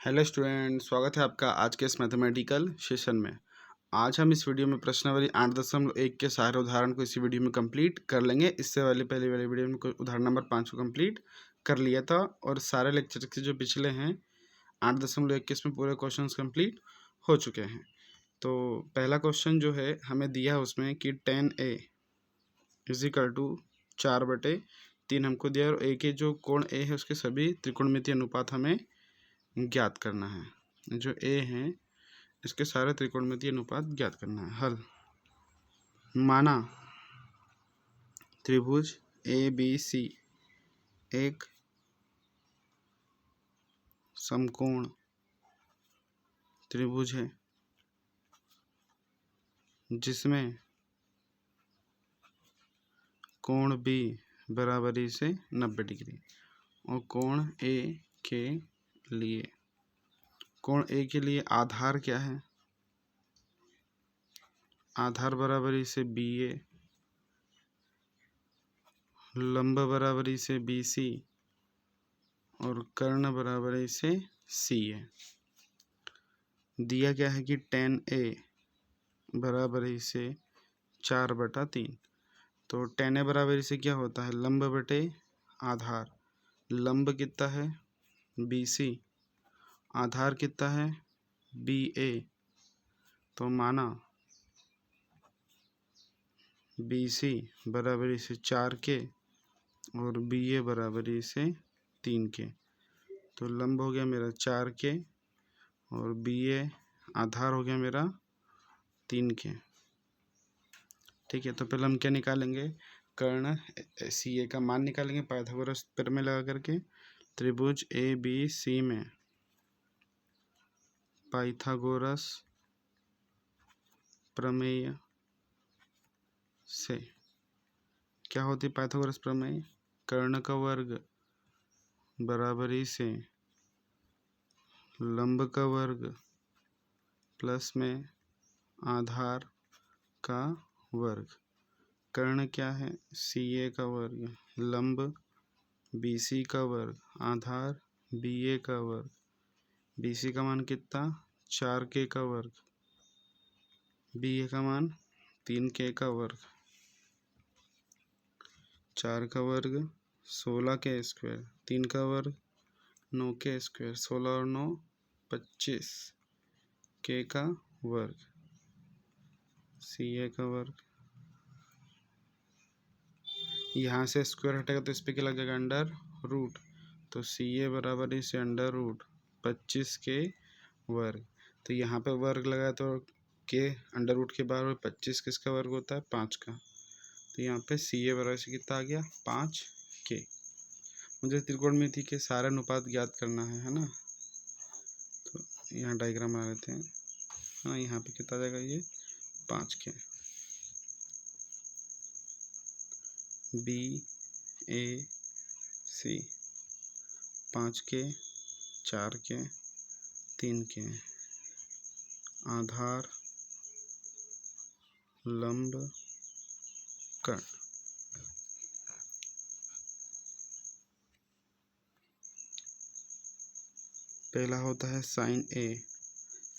Hello student, स्वागत है आपका आज के इस मैथमेटिकल सेशन में। आज हम इस वीडियो में प्रश्नावली 8.1 के सारे उदाहरण को इसी वीडियो में कंप्लीट कर लेंगे। इससे पहले वाले वीडियो में उदाहरण नंबर 5 को कंप्लीट कर लिया था और सारे लेक्चर के जो पिछले हैं 8.1 के इसमें पूरे क्वेश्चंस कंप्लीट हो चुके हैं। तो पहला क्वेश्चन जो है हमें दिया उसमें कि 10a = 4/3 हमको दिया और a के जो कोण a है उसके सभी त्रिकोणमितीय अनुपात हमें ज्ञात करना है। जो ए है इसके सारे त्रिकोणमितीय अनुपात ज्ञात करना है। हल माना त्रिभुज ए बी सी एक समकोण त्रिभुज है जिसमें कोण बी बराबरी से 90 डिग्री और कोण ए के लिए आधार क्या है? आधार बराबरी से बी ए, लंब बराबरी से बी सी और कर्ण बराबरी से सी ए। दिया क्या है कि 10a बराबरी से 4/3। तो 10a बराबरी से क्या होता है? लंब बटे आधार। लंब कितना है? BC। आधार कितना है? BA। तो माना BC बराबरी से 4 के और BA बराबरी से 3 के। तो लंब हो गया मेरा 4 के और BA आधार हो गया मेरा 3 के। ठीक है, तो पहले हम क्या निकालेंगे? कर्ण CA का मान निकालेंगे पाइथागोरस प्रमेय लगा करके। त्रिभुज ABC में पाइथागोरस प्रमेय से क्या होती है? पाइथागोरस प्रमेय कर्ण का वर्ग बराबरी से लंब का वर्ग प्लस में आधार का वर्ग। कर्ण क्या है? CA का वर्ग, लंब BC का वर्ग, आधार BA का वर्ग। BC का मान कितना? 4K का वर्ग। BA का मान 3K का वर्ग। 4 का वर्ग 16K स्क्वायर, 3 का वर्ग 9K स्क्वायर, 16 और 9 25 K का वर्ग, CA का वर्ग। यहाँ से स्क्वायर हटेगा तो इस पर क्या लग जाएगा? Under root. तो CA बराबर से अंडर रूट 25 के वर्ग। तो यहाँ पे वर्ग लगाया तो के अंडर रूट के बाहर 25 किसका वर्ग होता है? 5 का। तो यहाँ पे CA बराबर से कितना आ गया? 5K। मुझे त्रिकोणमिति के सारे अनुपात ज्ञात करना है ना। तो यहाँ डायग्राम बना लेते हैं, है ना। यहाँ पे कितना आ जाएगा? ये 5K। BAC 5K 4K 3K। आधार लंब कर्ण। पहला होता है साइन A।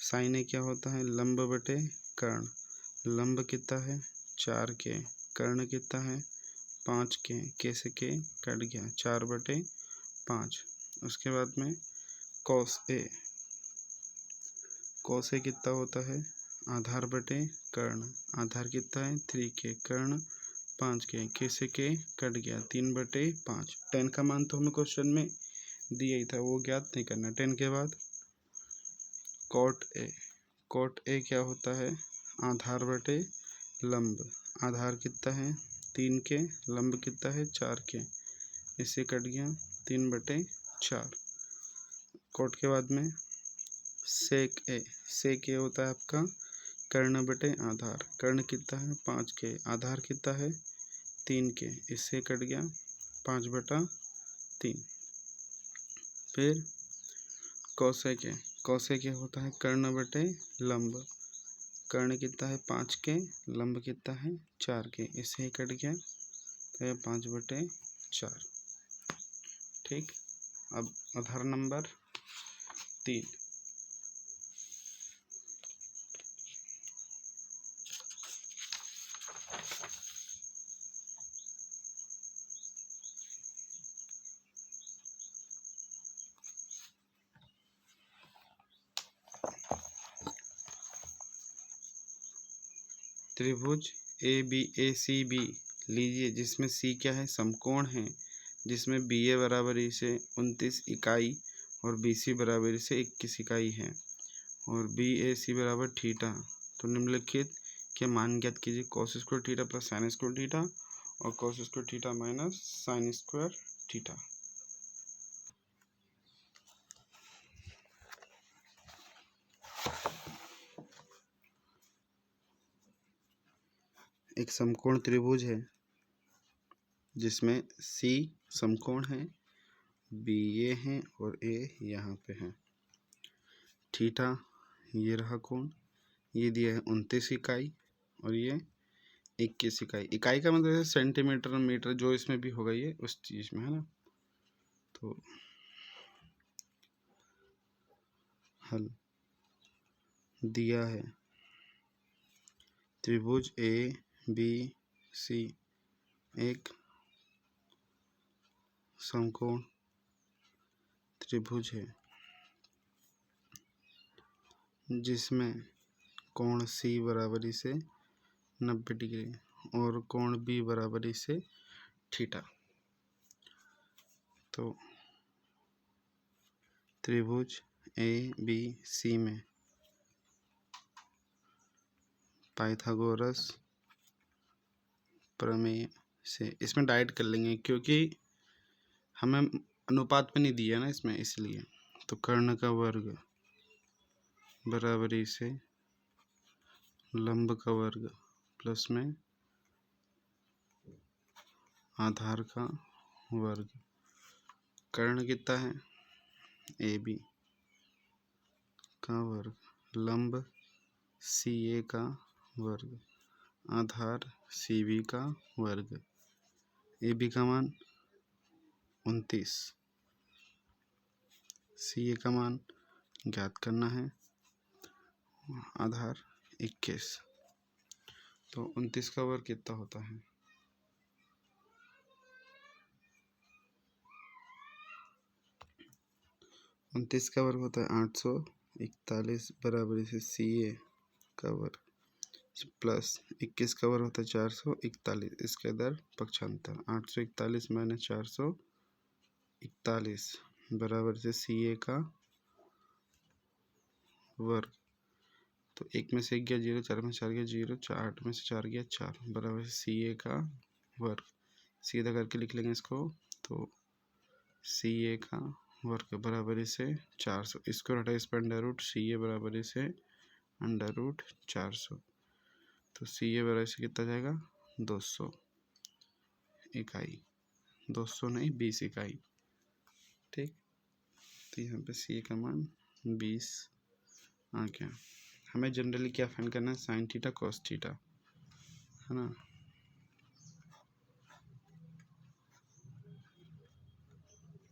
साइन A क्या होता है? लंब बटे कर्ण। लंब कितना है? 4K। कर्ण कितना है? 5K। K से K कट गया, 4/5। उसके बाद में कॉस A। कॉस A कितना होता है? आधार बटे कर्ण। आधार कितना है? 3K। कर्ण 5K। K से K कट गया, 3/5। 10 का मान तो हमें क्वेश्चन में दिया ही था, वो ज्ञात नहीं करना। 10 के बाद कॉट A। कॉट A क्या होता है? आधार बटे लंब। आधार कितना है? 3K। लंब कितना है? 4K। इससे कट गया 3/4। कॉट के बाद में सेक A। सेक A होता है आपका कर्ण बटे आधार। कर्ण कितना है? 5K। आधार कितना है? 3K। इससे कट गया 5/3। फिर कौसेक A। कौसेक A होता है कर्ण बटे लंब। कर्ण कितना है? 5K। लंब कितना है? 4K। इससे कट गया तो 5/4। ठीक। अब उदाहरण नंबर 3। त्रिभुज ABACB लीजिए, जिसमें C क्या है, समकोण है, जिसमें BA बराबरी से 29 इकाई और BC बराबरी से 21 इकाई है और BAC बराबर थीटा। तो निम्नलिखित के मान ज्ञात कीजिए। cos square theta plus sine square theta और cos square theta minus sine square theta. एक समकोण त्रिभुज है जिसमें C समकोण है, BA है और A यहाँ पे है। थीटा ये रहा कोण, ये दिया है 29 इकाई और ये 21 इकाई। इकाई का मतलब है सेंटीमीटर मीटर, जो इसमें भी होगा ये उस चीज में है ना। तो हल दिया है त्रिभुज ABC एक समकोण त्रिभुज है जिसमें कोण C बराबरी से 90 डिग्री और कोण B बराबरी से थीटा। तो त्रिभुज ABC में पाइथागोरस प्रमेय से, इसमें डाइट कर लेंगे क्योंकि हमें अनुपात में नहीं दिया ना इसमें, इसलिए। तो कर्ण का वर्ग बराबरी से लंब का वर्ग प्लस में आधार का वर्ग। कर्ण कितना है, AB का वर्ग, लंब CA का वर्ग, आधार CB का वर्ग। AB का मान 29, CA का मान ज्ञात करना है, आधार 21। तो 29 का वर्ग कितना होता है, 29 का वर्ग होता है 841 बराबरी से CA का वर्ग प्लस 21 का वर्ग होता है 441। इसके इधर पक्षांतर 841 माइनस 441 बराबर से CA का वर्ग। तो 1 में से 1 गया 0, 4 में से 4 गया 0, 8 में से 4 गया 4 बराबर से CA का वर्ग। सीधा करके लिख लेंगे इसको। तो CA का वर्ग बराबरी से 400, इसको हटा इस पर अंडर रूट, CA बराबरी से अंडर रूट 400। तो CA बराबर से कितना जाएगा 200 इकाई, 200 नहीं 20 इकाई। ठीक, तो यहाँ पे CA का मान 20 आ गया। हमें जनरली क्या फाइंड करना है, साइन थीटा कॉस थीटा है ना।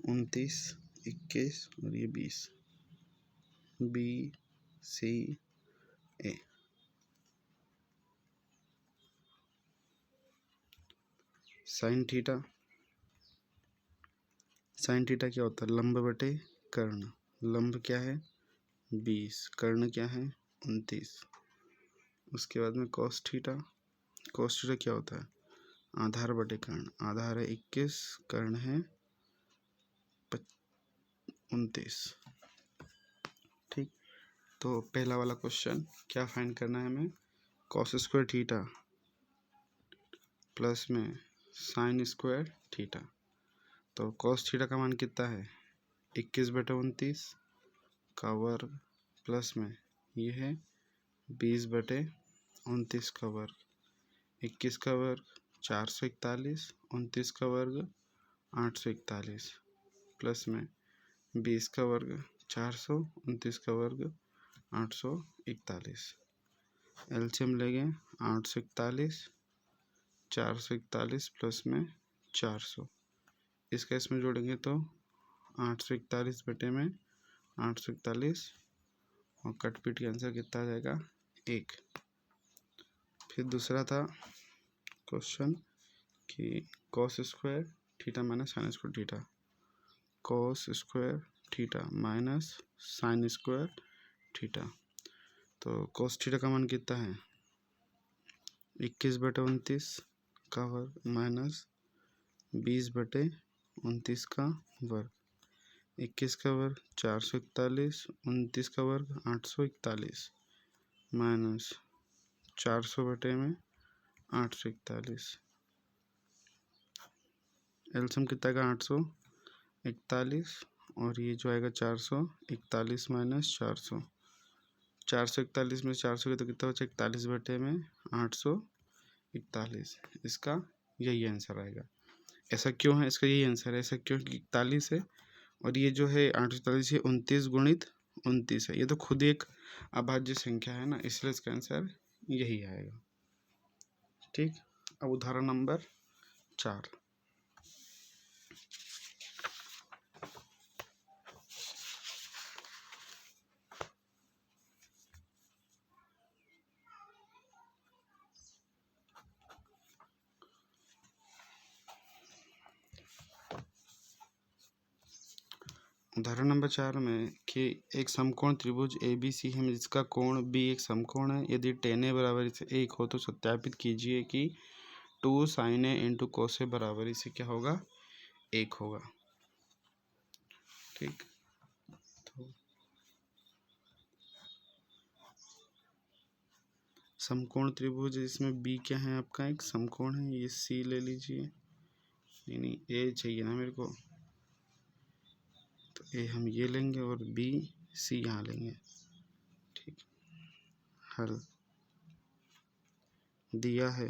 उनतीस, 21 और ये 20, BCA। Sine theta, sine theta क्या होता है, लंब बटे कर्ण। लंब क्या है 20, कर्ण क्या है 29। उसके बाद में कॉस थीटा, कॉस थीटा क्या होता है, आधार बटे कर्ण। आधार है 21, कर्ण है 29। ठीक, तो पहला वाला क्वेश्चन क्या फाइंड करना है हमें, कॉस स्क्वायर थीटा प्लस में साइन स्क्वायर थीटा। तो कॉस थीटा का मान कितना है 21 बटे 29 का वर्ग प्लस में ये है 20 बटे 29 का वर्ग। 21 का वर्ग 441, 29 का वर्ग 841 प्लस में 20 का वर्ग 400, 29 का वर्ग 841। एलसीएम लेंगे 841, 441 प्लस में 400। इसका इसमें जोड़ेंगे तो 841 बटे में 841 और कट पीट के आंसर कितना आ जाएगा 1। फिर दूसरा था क्वेश्चन कि cos square theta minus sine square theta, cos square theta minus sine square theta. तो कॉस थीटा का मान कितना है 21/29 का वर्ग माइनस 20/29 का वर्ग, 21 का वर्ग 441, 29 का वर्ग 841 माइनस 400/841। एलसीएम कितना का 841 और ये जो आएगा 441 माइनस 400, 441 में 400 के तो कितना बचा 41/841। इसका यही आंसर आएगा। ऐसा क्यों है, इसका यही आंसर है। ऐसा क्यों कि 41 है और ये जो है 841 ये 29 गुणित 29 है। ये तो खुद एक अभाज्य संख्या है ना, इसलिए इसका आंसर यही आएगा। ठीक, अब उदाहरण नंबर 4। उदाहरण नंबर 4 में कि एक समकोण त्रिभुज ABC है जिसका कोण B एक समकोण है। यदि tan A बराबर इसे 1 हो तो सत्यापित कीजिए कि 2 sin A into cos A बराबर इसे क्या होगा 1 होगा। ठीक, तो समकोण त्रिभुज इसमें B क्या है आपका एक समकोण है, ये C ले लीजिए, नहीं A चाहिए ना मेरे को, तो A हम ये लेंगे और B C यहाँ लेंगे। ठीक, हल दिया है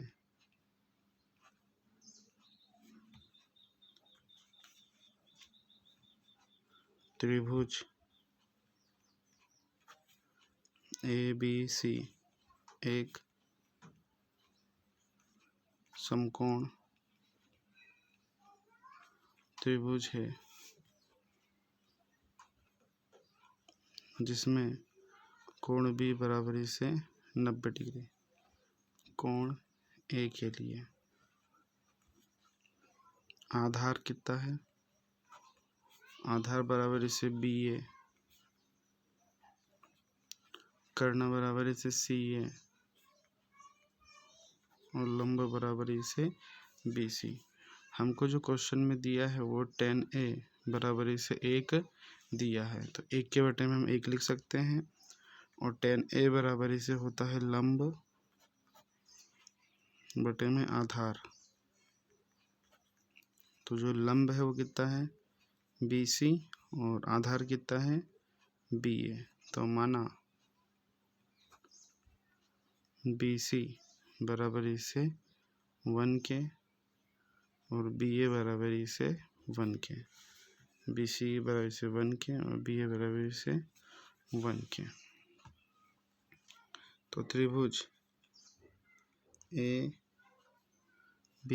त्रिभुज ABC एक समकोण त्रिभुज है जिसमें कोण B बराबरी से 90 डिग्री। कोण A के लिए आधार कितना है, आधार बराबरी से BA, कर्ण बराबरी से CA और लंब बराबरी से BC। हमको जो क्वेश्चन में दिया है वो tan A बराबरी से 1 दिया है, तो 1 के बटे में हम 1 लिख सकते हैं और tan A बराबरी से होता है लंब बटे में आधार। तो जो लंब है वो कितना है BC और आधार कितना है BA। तो माना BC बराबरी से 1 के और BA बराबरी से 1 के, BC बराबरी से 1 के और BA बराबरी से 1 के। तो त्रिभुज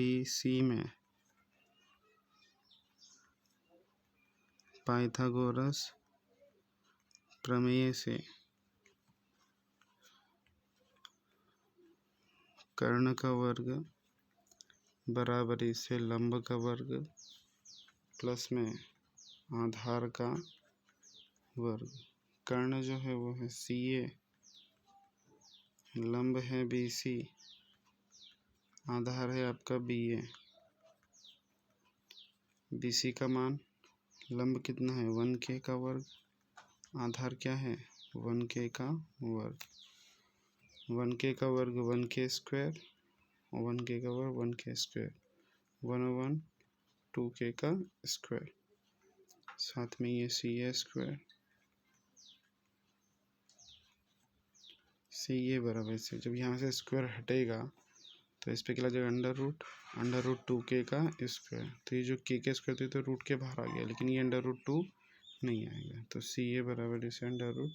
ABC में पाइथागोरस प्रमेय से कर्ण का वर्ग बराबरी से लंब का वर्ग प्लस में आधार का वर्ग। कर्ण जो है वो है CA, लंब है BC, आधार है आपका BA। BC का मान लंब कितना है 1K का वर्ग, आधार क्या है 1K का वर्ग, 1K का वर्ग 1K स्क्वायर और 1K का वर्ग 1K स्क्वायर, 1/1 2K का स्क्वायर, साथ में ये CA स्क्वायर। CA बराबर से जब यहाँ से स्क्वायर हटेगा तो इस पे क्या लग जाएगा अंडर रूट 2K का स्क्वायर। तो ये जो K स्क्वायर थे तो रूट के बाहर आ गया, लेकिन ये अंडर रूट 2 नहीं आएगा। तो CA बराबर इसे अंडर रूट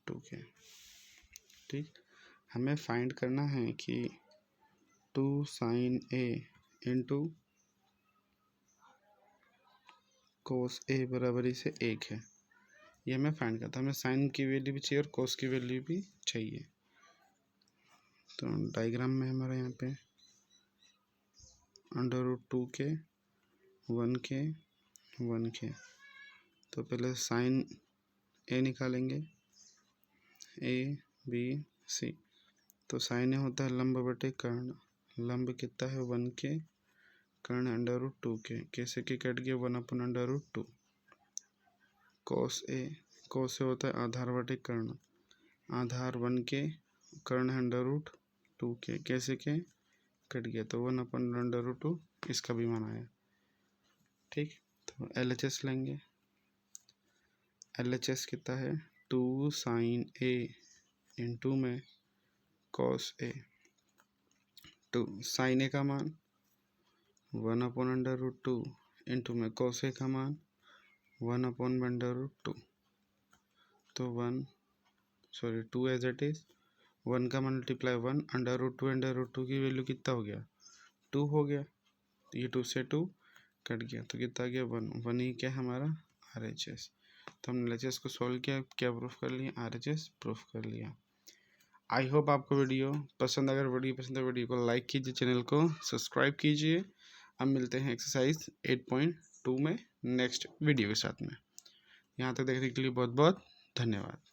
2K। ठीक, हमें फाइंड करना है कि 2 sin A इंटू कोस ए बराबरी से 1 है, ये हमें फाइंड करता है। हमें साइन की वैल्यू भी चाहिए और कोस की वैल्यू भी चाहिए। तो डायग्राम में हमारा यहाँ पे √2 के 1 के 1 के, तो पहले साइन ए निकालेंगे, ए बी सी। तो साइन ए होता है लंब बटे कर्ण, लंब कितना है 1 के, कर्ण √2 के, कैसे के कट गया 1/√2। कोस ए होता है आधार बटे कर्ण, आधार 1 के, कर्ण √2 के, कैसे के कट गया तो 1/√2, इसका भी मान आया। ठीक, तो LHS लेंगे। LHS कितना है 2 साइन ए इंटू में कॉस ए। 2 साइन ए का मान 1/√2 इंटू में कॉस ए का मान 1/√2। तो 2 एज इट इज 1 का मल्टीप्लाई 1, √2 की वैल्यू कितना हो गया 2 हो गया, तो ये 2 से 2 कट गया, तो कितना गया 1 ही क्या हमारा RHS। तो हमने LHS को सॉल्व किया, क्या प्रूफ कर लिया, RHS प्रूफ कर लिया। आई होप आपको वीडियो पसंद, अगर वीडियो पसंद है वीडियो को लाइक कीजिए, चैनल को सब्सक्राइब कीजिए। अब मिलते हैं एक्सरसाइज 8.2 में नेक्स्ट वीडियो के साथ में। यहाँ तक देखने के लिए बहुत बहुत धन्यवाद।